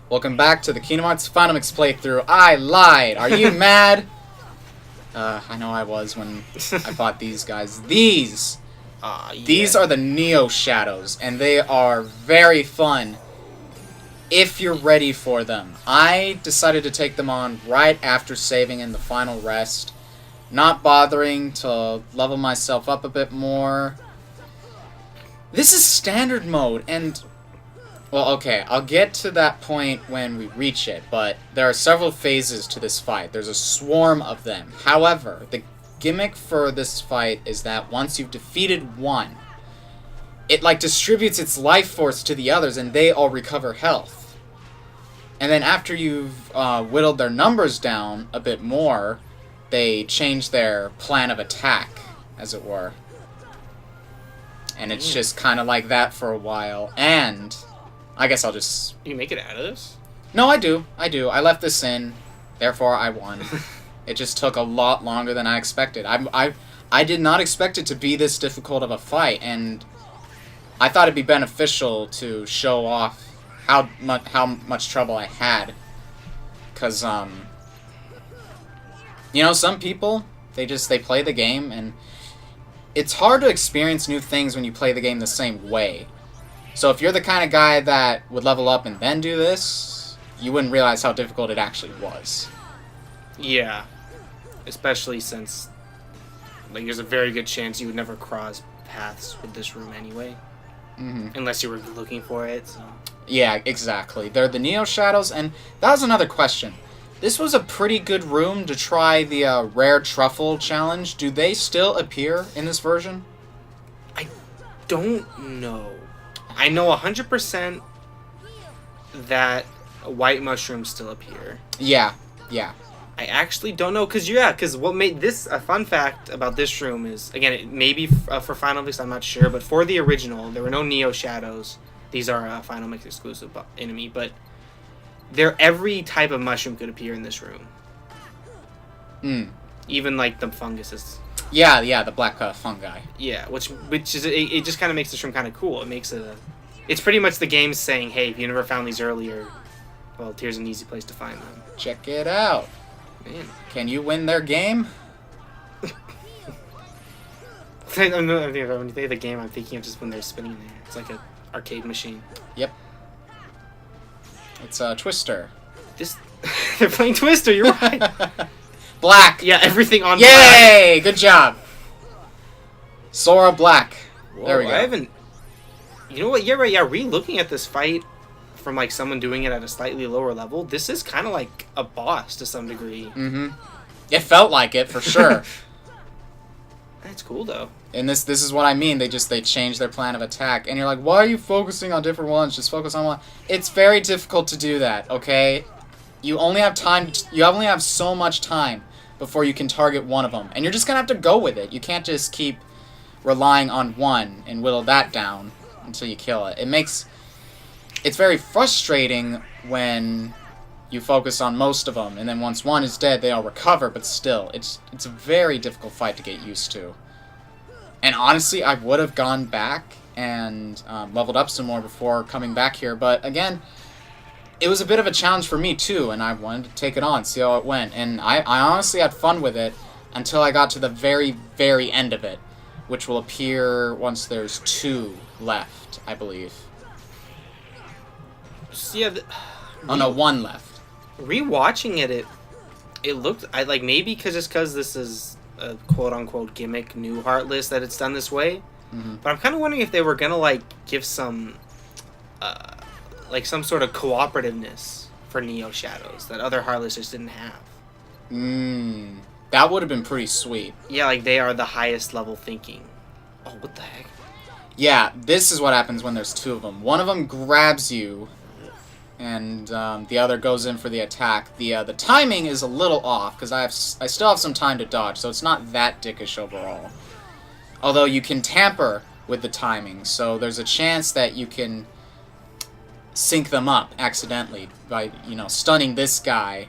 Welcome back to the Kingdom Hearts Final Mix playthrough. I lied. Are you mad? I know I was when I fought these guys. These are the Neo Shadows, and they are very fun if you're ready for them. I decided to take them on right after saving in the final rest, not bothering to level myself up a bit more. This is standard mode, and well, okay, I'll get to that point when we reach it, but there are several phases to this fight. There's a swarm of them. However, the gimmick for this fight is that once you've defeated one, it like distributes its life force to the others and they all recover health. And then after you've whittled their numbers down a bit more, they change their plan of attack, as it were. And it's just kind of like that for a while, and I guess I'll just... You make it out of this? No, I do. I left this in, therefore I won. It just took a lot longer than I expected. I did not expect it to be this difficult of a fight, and I thought it'd be beneficial to show off how much trouble I had. Because, you know, some people, they play the game, and it's hard to experience new things when you play the game the same way. So if you're the kind of guy that would level up and then do this, you wouldn't realize how difficult it actually was. Yeah. Especially since, like, there's a very good chance you would never cross paths with this room anyway. Mm-hmm. Unless you were looking for it, so... Yeah, exactly. They're the Neo Shadows, and that was another question. This was a pretty good room to try the Rare Truffle Challenge. Do they still appear in this version? I don't know. I know 100% that white mushrooms still appear. Yeah. I actually don't know, because what made this a fun fact about this room is, again, it maybe for Final Mix, I'm not sure, but for the original, there were no Neo Shadows. These are a Final Mix exclusive enemy, but every type of mushroom could appear in this room. Even like the funguses. Yeah, the black fungi. Yeah, which is it just kind of makes this room kind of cool. It's pretty much the game saying, hey, if you never found these earlier, well, here's an easy place to find them. Check it out. Man. Can you win their game? When you say the game, I'm thinking of just when they're spinning there. It's like an arcade machine. Yep. It's Twister. They're playing Twister, you're right. Black! Yeah, everything on Yay! Black. Good job. Sora Black. Whoa, there we go. I haven't... You know what? Yeah, right. Yeah, re-looking at this fight from like someone doing it at a slightly lower level, this is kind of like a boss to some degree. Mm-hmm. It felt like it, for sure. That's cool, though. And this is what I mean. They changed their plan of attack. And you're like, why are you focusing on different ones? Just focus on one. It's very difficult to do that, okay? You only have time. You only have so much time before you can target one of them. And you're just going to have to go with it. You can't just keep relying on one and whittle that down until you kill it. It's very frustrating when you focus on most of them, and then once one is dead, they all recover, but still, it's a very difficult fight to get used to. And honestly, I would have gone back and leveled up some more before coming back here, but again, it was a bit of a challenge for me too, and I wanted to take it on, see how it went, and I honestly had fun with it until I got to the very, very end of it, which will appear once there's 2 left, I believe. Yeah. Oh no, 1 left. Rewatching it looked maybe because this is a quote unquote gimmick new Heartless that it's done this way. Mm-hmm. But I'm kind of wondering if they were gonna give some some sort of cooperativeness for Neo Shadows that other Heartless just didn't have. That would have been pretty sweet. Yeah, like they are the highest level thinking. Oh, what the heck? Yeah, this is what happens when there's 2 of them. One of them grabs you, and the other goes in for the attack. The timing is a little off, because I still have some time to dodge, so it's not that dickish overall. Although you can tamper with the timing, so there's a chance that you can sync them up accidentally by, stunning this guy,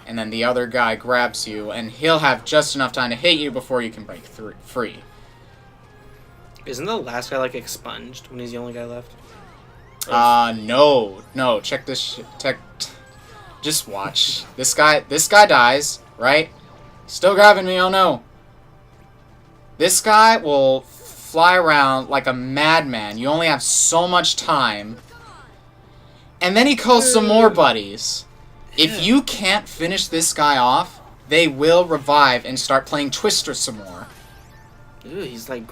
and then the other guy grabs you, and he'll have just enough time to hit you before you can break free. Isn't the last guy expunged when he's the only guy left? No. Check this shit. Just watch. This guy dies, right? Still grabbing me, oh no. This guy will fly around like a madman. You only have so much time. And then he calls some more buddies. If you can't finish this guy off, they will revive and start playing Twister some more. Dude, he's like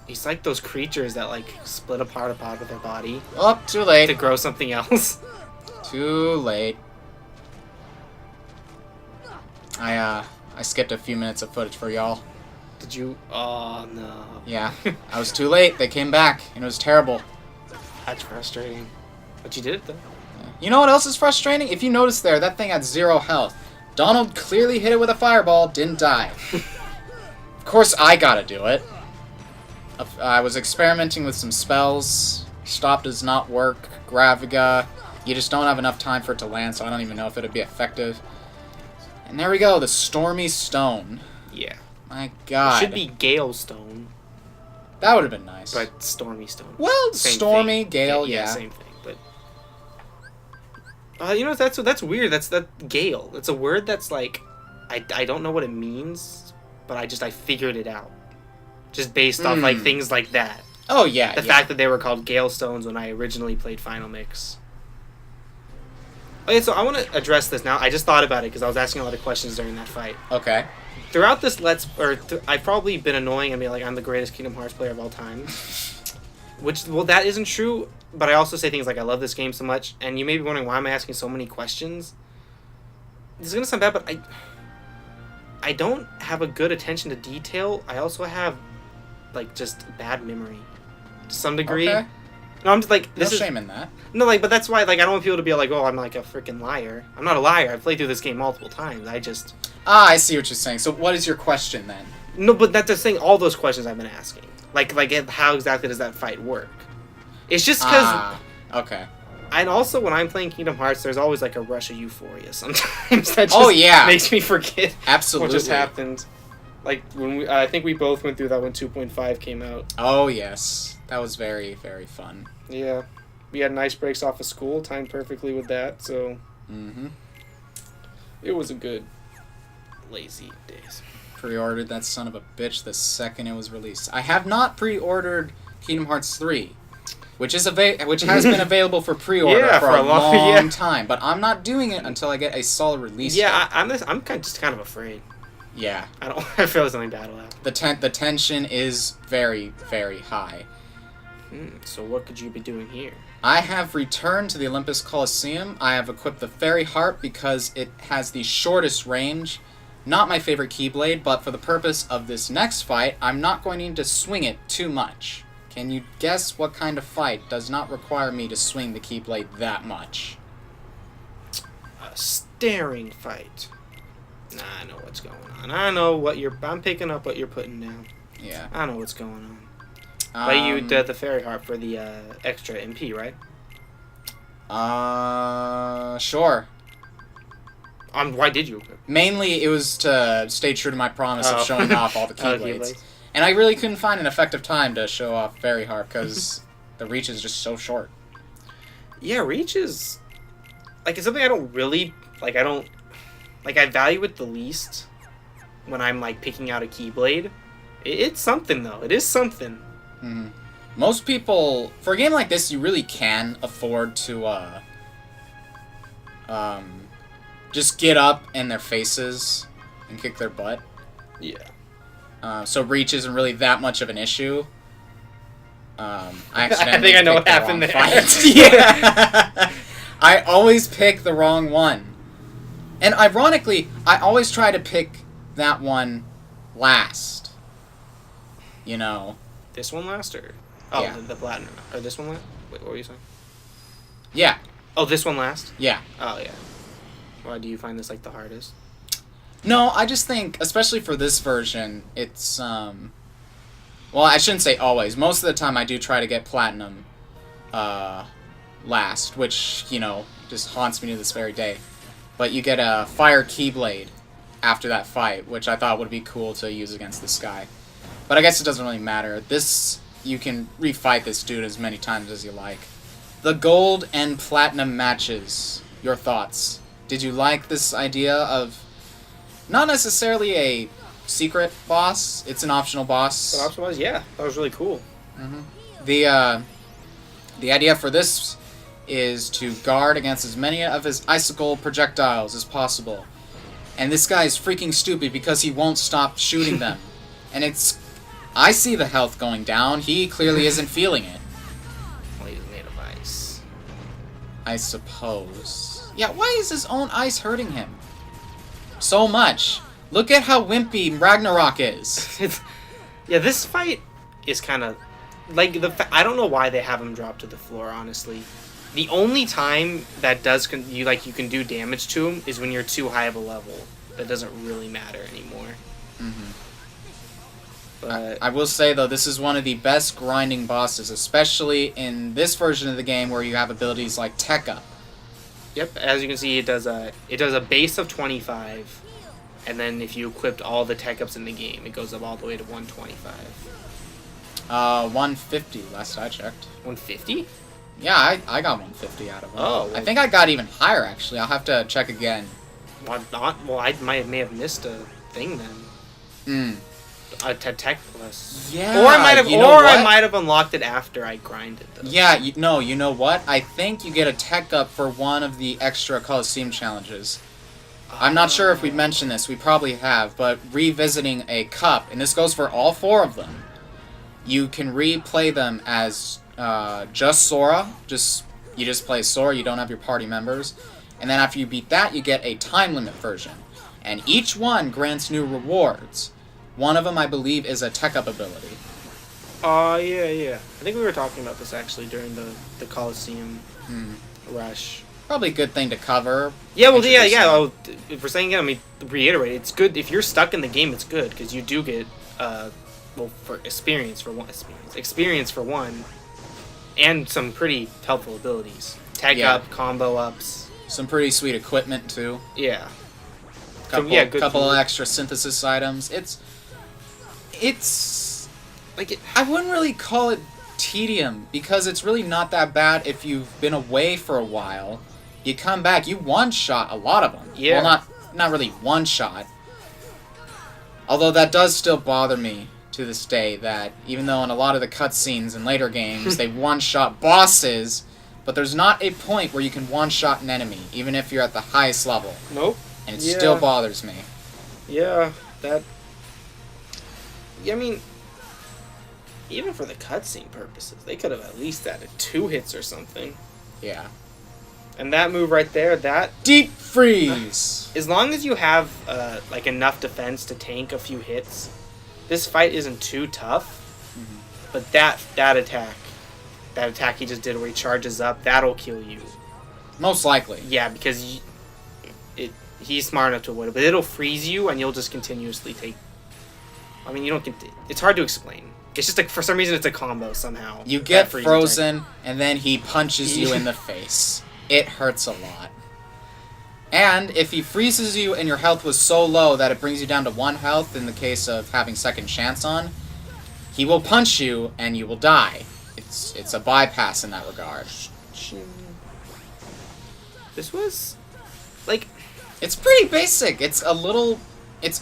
he's like those creatures that like split apart a part of their body. Oh, too late. To grow something else. Too late. I skipped a few minutes of footage for y'all. Did you? Oh no. Yeah, I was too late. They came back, and it was terrible. That's frustrating. But you did it though. You know what else is frustrating? If you notice there, that thing had 0 health. Donald clearly hit it with a fireball, didn't die. Of course I gotta do it. I was experimenting with some spells. Stop does not work. Graviga. You just don't have enough time for it to land, so I don't even know if it would be effective. And there we go, the Stormy Stone. Yeah. My god. It should be Gale Stone. That would have been nice. But Stormy Stone. Well, Same Stormy, thing. Gale, yeah. yeah. Same thing, but... you know, that's weird. That Gale. It's a word that's like... I don't know what it means, but I figured it out. Just based off, like, things like that. Oh, yeah, The fact that they were called Gale Stones when I originally played Final Mix. Okay, so I want to address this now. I just thought about it because I was asking a lot of questions during that fight. Okay. Throughout this I've probably been annoying and be like, I'm the greatest Kingdom Hearts player of all time. Which, well, that isn't true, but I also say things like, I love this game so much, and you may be wondering why I'm asking so many questions. This is going to sound bad, but I don't have a good attention to detail. I also have, like, just bad memory. To some degree. Okay. No, I'm just like, No shame in that. No, like, but that's why, like, I don't want people to be like, oh, I'm like a freaking liar. I'm not a liar. I've played through this game multiple times. Ah, I see what you're saying. So what is your question then? No, but that's just saying all those questions I've been asking. Like how exactly does that fight work? It's just because... Ah, okay. And also, when I'm playing Kingdom Hearts, there's always, like, a rush of euphoria sometimes. That just yeah. makes me forget Absolutely. what just happened. Like, when I think we both went through that when 2.5 came out. Oh, yes. That was very, very fun. Yeah. We had nice breaks off of school, timed perfectly with that, so... Mm-hmm. It was a good lazy days. Pre-ordered that son of a bitch the second it was released. I have not pre-ordered Kingdom Hearts 3, which has been available for pre-order for a long time, but I'm not doing it until I get a solid release. Yeah, I'm just kind of afraid. Yeah. I feel something bad will happen. The tension is very, very high. So what could you be doing here? I have returned to the Olympus Coliseum. I have equipped the Fairy Harp because it has the shortest range. Not my favorite Keyblade, but for the purpose of this next fight, I'm not going to need to swing it too much. Can you guess what kind of fight does not require me to swing the Keyblade that much? A staring fight. Nah, I know what's going on. I'm picking up what you're putting down. Yeah. I know what's going on. But you did the Fairy Harp for the extra MP, right? Sure. Why did you? Mainly, it was to stay true to my promise of showing off all the Keyblades. Keyblades. And I really couldn't find an effective time to show off Fairy Harp because the reach is just so short. Yeah, reach is... Like, it's something I don't really... Like, I value it the least when I'm, like, picking out a Keyblade. It's something, though. It is something. Mm-hmm. Most people... For a game like this, you really can afford to, just get up in their faces and kick their butt. Yeah. So reach isn't really that much of an issue. I think I know what happened there. Yeah. I always pick the wrong one. And ironically, I always try to pick that one last. You know. This one last, or... Oh, yeah. the platinum. Or this one last? Wait, what were you saying? Yeah. Oh, this one last? Yeah. Oh, yeah. Why do you find this, like, the hardest? No, I just think, especially for this version, it's, well, I shouldn't say always. Most of the time I do try to get platinum, last, which, you know, just haunts me to this very day. But you get a fire Keyblade after that fight, which I thought would be cool to use against this guy. But I guess it doesn't really matter. You can refight this dude as many times as you like. The gold and platinum matches. Your thoughts? Did you like this idea of not necessarily a secret boss? It's an optional boss. The option was, yeah, that was really cool. The idea for this is to guard against as many of his icicle projectiles as possible. And this guy is freaking stupid because he won't stop shooting them. And it's... I see the health going down. He clearly isn't feeling it. Well, he's made of ice. I suppose. Yeah, why is his own ice hurting him so much? Look at how wimpy Ragnarok is. Yeah, this fight is kind of... Like, I don't know why they have him drop to the floor, honestly. The only time that you can do damage to him is when you're too high of a level. That doesn't really matter anymore. But I will say, though, this is one of the best grinding bosses, especially in this version of the game where you have abilities like Tech Up. Yep, as you can see, it does a base of 25, and then if you equipped all the Tech Ups in the game, it goes up all the way to 125. 150 last I checked. 150? Yeah, I got 150 out of it. Oh, well, I think I got even higher, actually. I'll have to check again. Well, I may have missed a thing then. A Tech Plus. Yeah. Or I might have, you know what? I might have unlocked it after I grinded though. Yeah, you know what? I think you get a Tech Up for one of the extra Coliseum challenges. I'm not sure if we mentioned this. We probably have, but revisiting a cup, and this goes for all 4 of them. You can replay them as just Sora. You just play Sora. You don't have your party members. And then after you beat that, you get a time limit version. And each one grants new rewards. One of them, I believe, is a Tech Up ability. Yeah. I think we were talking about this actually during the Coliseum rush. Probably a good thing to cover. Yeah, well, yeah. Oh, if we're saying it, let me reiterate. It's good if you're stuck in the game. It's good because you do get for experience for one, and some pretty helpful abilities. Tech Up, combo ups. Some pretty sweet equipment too. Yeah. Couple of extra synthesis items. It's like I wouldn't really call it tedium because it's really not that bad if you've been away for a while. You come back, you one-shot a lot of them. Yeah. Well, not really one-shot. Although that does still bother me to this day that even though in a lot of the cutscenes in later games they one-shot bosses, but there's not a point where you can one-shot an enemy, even if you're at the highest level. Nope. And it still bothers me. Yeah, I mean, even for the cutscene purposes, they could have at least added 2 hits or something. Yeah. And that move right there, that... Deep Freeze! As long as you have, enough defense to tank a few hits, this fight isn't too tough. But that attack he just did where he charges up, that'll kill you. Most likely. Yeah, because he's smart enough to avoid it, but it'll freeze you, and you'll just continuously take... I mean, you don't get... It's hard to explain. It's just, for some reason, it's a combo somehow. You get frozen, and then he punches you in the face. It hurts a lot. And if he freezes you and your health was so low that it brings you down to 1 health in the case of having second chance on, he will punch you, and you will die. It's a bypass in that regard. This was... like... It's pretty basic. It's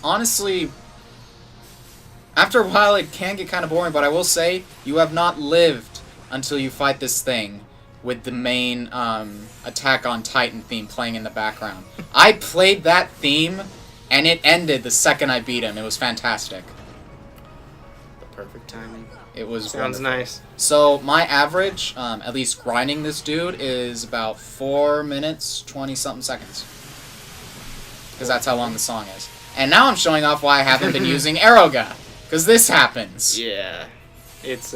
honestly... After a while, it can get kind of boring, but I will say, you have not lived until you fight this thing with the main Attack on Titan theme playing in the background. I played that theme, and it ended the second I beat him. It was fantastic. The perfect timing. It was Sounds wonderful. nice. So, my average, at least grinding this dude, is about 4 minutes, 20-something seconds. Because that's how long the song is. And now I'm showing off why I haven't been using Aeroga. Because this happens. Yeah. It's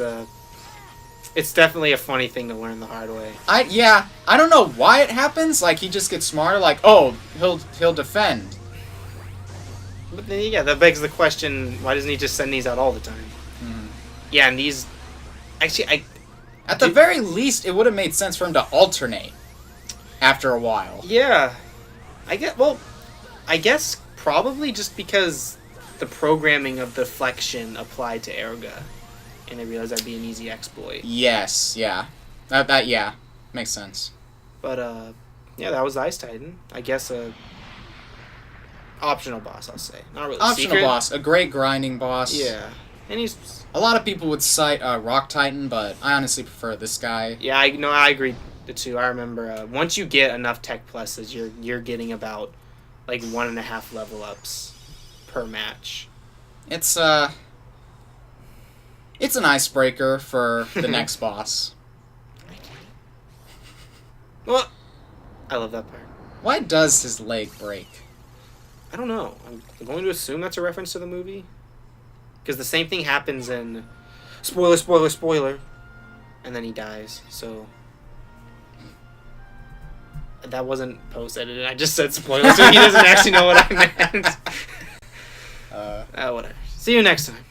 definitely a funny thing to learn the hard way. I don't know why it happens. Like, he just gets smarter. Like, oh, he'll defend. But then, yeah, that begs the question, why doesn't he just send these out all the time? Yeah, and these... Actually, At the very least, it would have made sense for him to alternate after a while. Yeah. I guess probably just because the programming of deflection applied to Aeroga, and I realized that'd be an easy exploit. Yes, yeah. Yeah. Makes sense. But yeah, that was the Ice Titan. I guess a optional boss, I'll say. Not really Optional secret. boss, a great grinding boss. Yeah, and he's A lot of people would cite Rock Titan, but I honestly prefer this guy. yeah. I agree the two. I remember once you get enough tech pluses, you're getting about like 1.5 level ups per match. It's an icebreaker for the next boss. Well, I love that part. Why does his leg break? I don't know. I'm going to assume that's a reference to the movie. Because the same thing happens in... Spoiler. And then he dies, so... That wasn't post-edited. I just said spoiler, so he doesn't actually know what I meant. Whatever. See you next time.